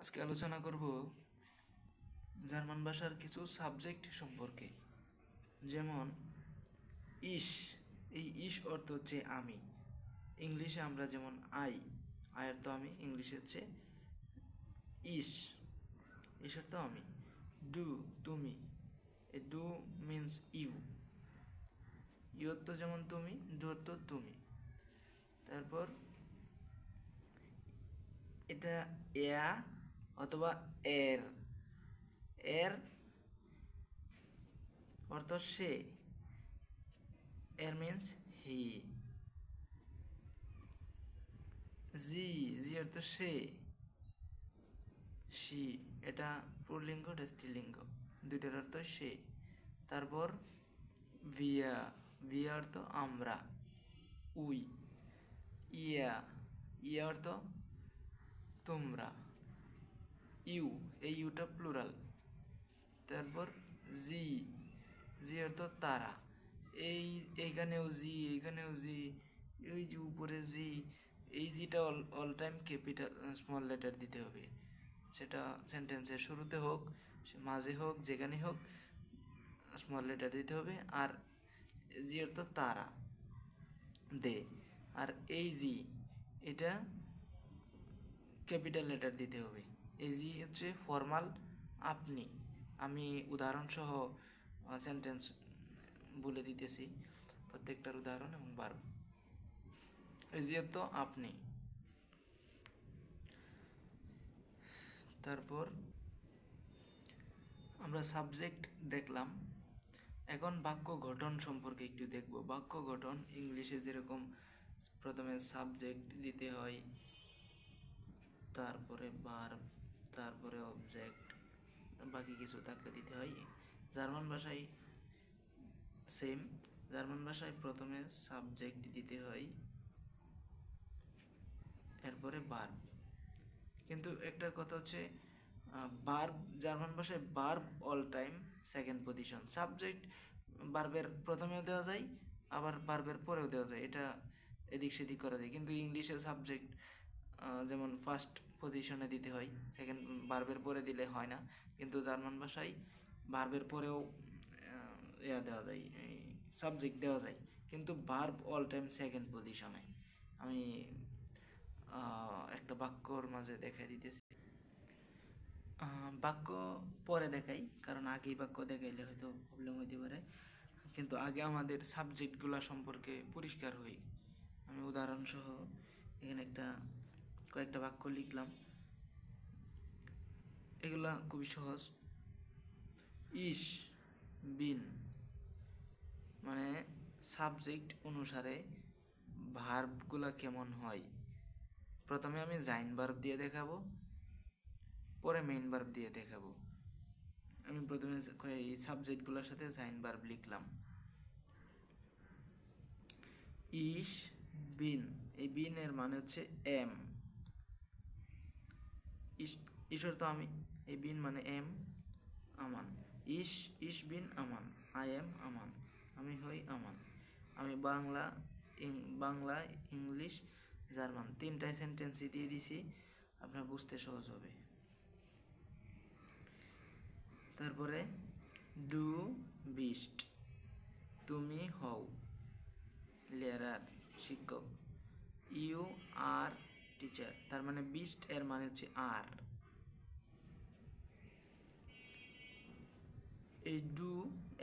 আজকে আলোচনা করব জার্মান ভাষার কিছু সাবজেক্ট সম্পর্কে। যেমন ইস, এই ইস অর্থ হচ্ছে আমি। ইংলিশে আমরা যেমন আই, আই অর্থ আমি, ইংলিশে হচ্ছে ইস, ইস অর্থ আমি। ডু, তুমি, এ ডু মিনস ইউ, ইউ অর্থ যেমন তুমি, ডু অর্থ তুমি। তারপর এটা এয়া অথবা এর, এর অর্থ সে, এর মিনস হি। জি, জি অর্থ সে, সি, এটা পুল্লিঙ্গ এটা স্ত্রীলিঙ্গ, দুইটার অর্থ সে। তারপর ভিয়া, ভিয়া অর্থ আমরা, উই। ইয়া, ইয়া অর্থ তোমরা, ইউ, এই ইউটা প্লুরাল। তারপর জি, জি অর্থ তারা, এইখানেও জি, এইখানেও জি, ওই যে উপরে জি। এই জিটা all time capital small letter দিতে হবে, সেটা সেন্টেন্সের শুরুতে হোক, মাঝে হোক, যেখানে হোক স্মল লেটার দিতে হবে। আর জি অর্থ তারা, দে। আর এই জি, এটা ক্যাপিটাল লেটার দিতে হবে। এই জি হচ্ছে ফর্মাল আপনি। আমি উদাহরণসহ সেন্টেন্স বলে দিতেছি, প্রত্যেকটার উদাহরণ এবং ভার্ব। এই জি অর্থ আপনি। তারপর আমরা সাবজেক্ট দেখলাম, এখন বাক্য গঠন সম্পর্কে একটু দেখব। বাক্য গঠন ইংলিশে যেরকম প্রথমে সাবজেক্ট দিতে হয়, তারপরে ভার্ব, তারপরে অবজেক্ট, বাকি কিছু থাকলে দিতে হয়। জার্মান ভাষায় সেম, জার্মান ভাষায় প্রথমে সাবজেক্ট দিতে হয়, এরপরে ভার্ব। কিন্তু একটা কথা হচ্ছে, ভার্ব জার্মান ভাষায় verb all time second position. Subject ভার্বের প্রথমেও দেওয়া যায়, আবার ভার্বের পরেও দেওয়া যায়, এটা এদিক সেদিক করা যায়। কিন্তু ইংলিশে সাবজেক্ট যেমন ফার্স্ট পজিশনে দিতে হয়, সেকেন্ড ভার্বের পরে দিলে হয় না। কিন্তু জার্মান ভাষায় ভার্বের পরেও ইয়া দেওয়া যায়, সাবজেক্ট দেওয়া যায়, কিন্তু ভার্ব অল টাইম সেকেন্ড পজিশনে। আমি একটা বাক্যর মাঝে দেখাই দিতেছি। বাক্য পরে দেখাই, কারণ আগেই বাক্য দেখাইলে হয়তো প্রবলেম হইতে পারে। কিন্তু আগে আমাদের সাবজেক্টগুলো সম্পর্কে পরিষ্কার হই। আমি উদাহরণসহ এখানে কয়েকটা বাক্য লিখলাম, এগুলা খুবই সহজ। ইস, বিন, মানে সাবজেক্ট অনুসারে ভার্বগুলা কেমন হয়। প্রথমে আমি জাইন ভার্ব দিয়ে দেখাবো, পরে মেইন ভার্ব দিয়ে দেখাবো। আমি প্রথমে এই সাবজেক্টগুলোর সাথে জাইন ভার্ব লিখলাম। ইস, বিন, এই বিন এর মানে হচ্ছে এম। ঈশ্বর তো আমি, এই বিন মানে am, Aman. Is, is been Aman, I am Aman, আমি হই আমান। আমি বাংলা, ইংলিশ, জার্মান, তিনটায় সেন্টেন্সই দিয়ে দিছি, আপনার বুঝতে সহজ হবে। তারপরে ডু বিস্ট, তুমি হও, লেরার শিক্ষক, ইউ আর টিচার। তার মানে বিস্ট এর মানে হচ্ছে আর। এই ডু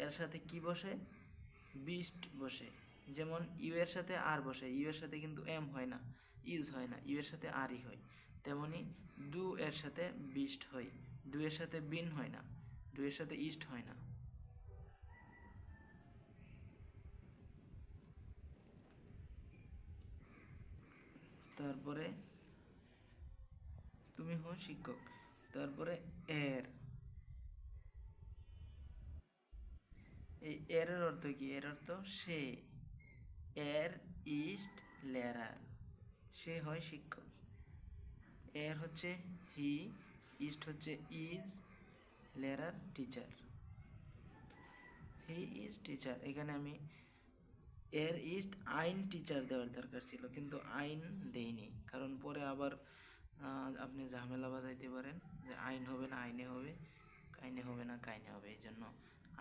এর সাথে কি বসে? বিস্ট বসে। যেমন ইউ এর সাথে আর বসে, ইউ এর সাথে কিন্তু এম হয় না, ইজ হয় না, ইউ এর সাথে আরই হয়। তেমনি ডু এর সাথে বিস্ট হয়, ডু এর সাথে বিন হয় না, ডু এর সাথে ইস্ট হয় না। তারপরে তুমি হও শিক্ষক। তারপরে এর, এই এর অর্থ কি? এর অর্থ সে। এর ইস্ট লেরার, সে হয় শিক্ষক। এর হচ্ছে হি, ইস্ট হচ্ছে ইজ, লেরার টিচার। হি ইজ টিচার, এখানে আমি এর ইস্ট আইন টিচার দেওয়ার দরকার ছিল, কিন্তু আইন দেইনি, কারণ পরে আবার আপনি ঝামেলা বাঁধাইতে পারেন যে আইন হবে না আইনে হবে, কাইনে হবে না কাইনে হবে, এই জন্য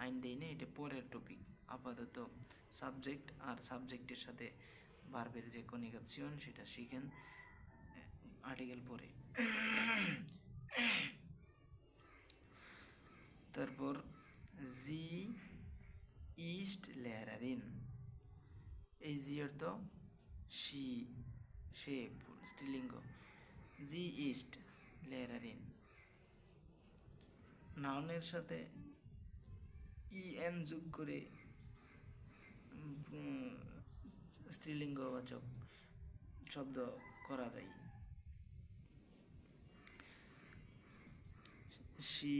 আইন দিই না, এটা পরের টপিক। আপাতত সাবজেক্ট আর সাবজেক্টের সাথে ভার্বের যে কনিগাসিয়ন সেটা শিখেন আর্টিকেল পরে। তারপর জি ইস্ট লেরারিন, এই জি অর্থ সি, সে স্ত্রীলিঙ্গ। জি ইস্ট লেরারিন, নাউনের সাথে ইএন যোগ করে স্ত্রীলিঙ্গবাচক শব্দ করা যায়। শি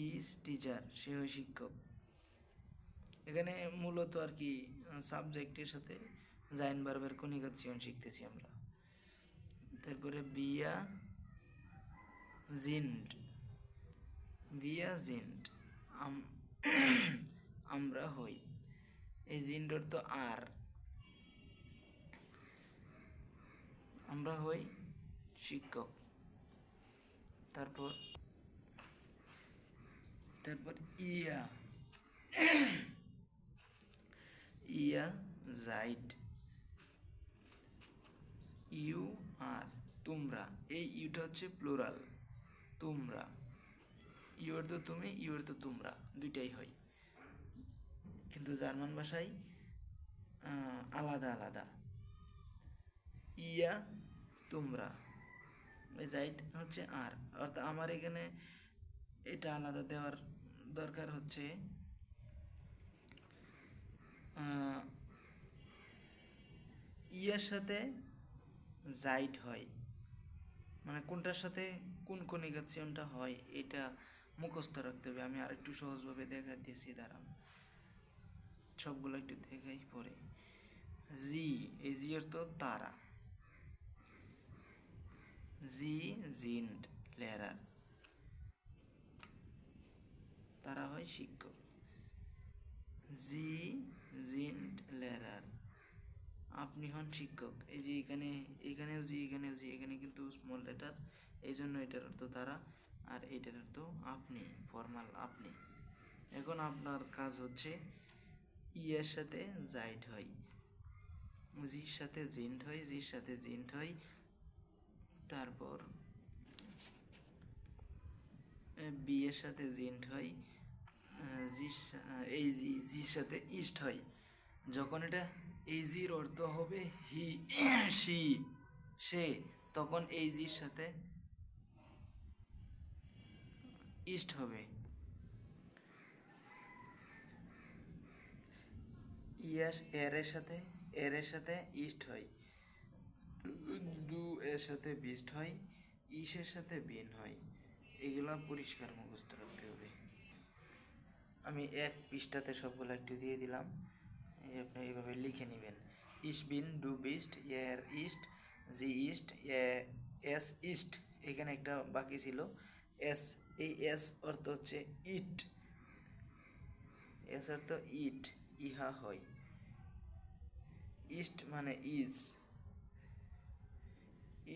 ইজ টিচার, সে হয় শিক্ষক। এখানে মূলত আর কি সাবজেক্টের সাথে জাইন ভার্বের কনিগাসিয়ন শিখতেছি আমরা। তারপরে বিয়া জিন্ড, বিয়া জিন্ড, আমরা হই, এই জিন্ড অর্থ আর, আমরা হই শিক্ষক। তারপর ইয়া, ইয়া জাইড, ইউ আর, তোমরা, এই ইউটা হচ্ছে প্লুরাল, তোমরা, ইউ অর্থ তুমি, ইউ অর্থ তোমরা, দুইটাই হয়, কিন্তু জার্মান ভাষায় আলাদা আলাদা। ইয়া তোমরা, জাইড হচ্ছে আর, অর্থাৎ আমার এখানে এটা আলাদা দেওয়ার দরকার হচ্ছে ইয়ার সাথে জাইড হয়, মানে কোনটার সাথে কোন কনিগাসিয়নটা হয় এটা মুখস্থ রাখতে হবে। আমি আরেকটু সহজভাবে দেখা দিয়েছি, দাঁড়ান সবগুলো একটু দেখাই পরে। জি, এই জি অর্থ তারা, জি জিন্ড লেরার, তারা হয় শিক্ষক। জি জিন্ড লেরার, আপনি হন শিক্ষক, এই যে এখানে, এখানেও জি, এখানেও জি, এখানে কিন্তু স্মল লেটার, এই জন্য এটার অর্থ তারা, আর এটার অর্থ আপনি, ফর্মাল আপনি। এখন আপনার কাজ হচ্ছে ইয়ের সাথে জাইড হয়, জির সাথে জিন্ড হয়, জির সাথে জিন্ড হয়, তারপর বি এর সাথে জিন্ড হয়, এই জি, জির সাথে ইস্ট হয়। যখন এটা এই জির অর্থ হবে হি, সি, সে, তখন এই জির সাথে ইস্ট হবে। ইয়াস এর সাথে, এর সাথে ইস্ট হয়, দু এর সাথে বিস্ট হয়, ইসের সাথে বিন হয়। এগুলো পরিষ্কার মুখস্থ রাখতে হবে। আমি এক পৃষ্ঠাতে সবগুলো একটু দিয়ে দিলাম, এই আপনি এইভাবে লিখে নেবেন। ইস্ট বিন ডু বিস্ট, এর ইস্ট, জি ইস্ট, এস ইস্ট, এখানে একটা বাকি ছিল এস, এই এস অর্থ হচ্ছে ইট, এস অর্থ ইট, ইহা হয়। ইস্ট মানে ইজ,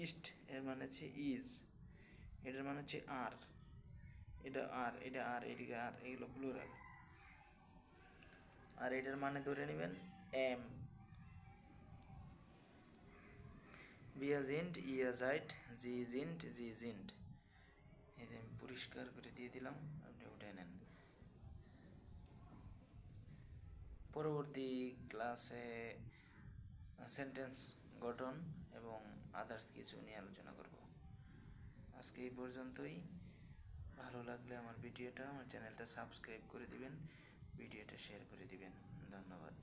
ইস্ট এর মানে হচ্ছে ইজ, এটার মানে হচ্ছে আর, এটা আর, এটা আর, এদিকে আর, এগুলো প্লুরাল। আর এটার মানে ধরে নেবেন এম, বিয়া জিন্ট, ইয়া জাইট, জি জিন্ট, জি জিন্ট, এই যে আমি পরিষ্কার করে দিয়ে দিলাম, আপনি উঠে নেন। পরবর্তী ক্লাসে সেন্টেন্স গঠন এবং আদার্স কিছু নিয়ে আলোচনা করব। আজকে এই পর্যন্তই। ভালো লাগলে আমার ভিডিওটা, আমার চ্যানেলটা সাবস্ক্রাইব করে দিবেন, ভিডিওটা শেয়ার করে দিবেন। ধন্যবাদ।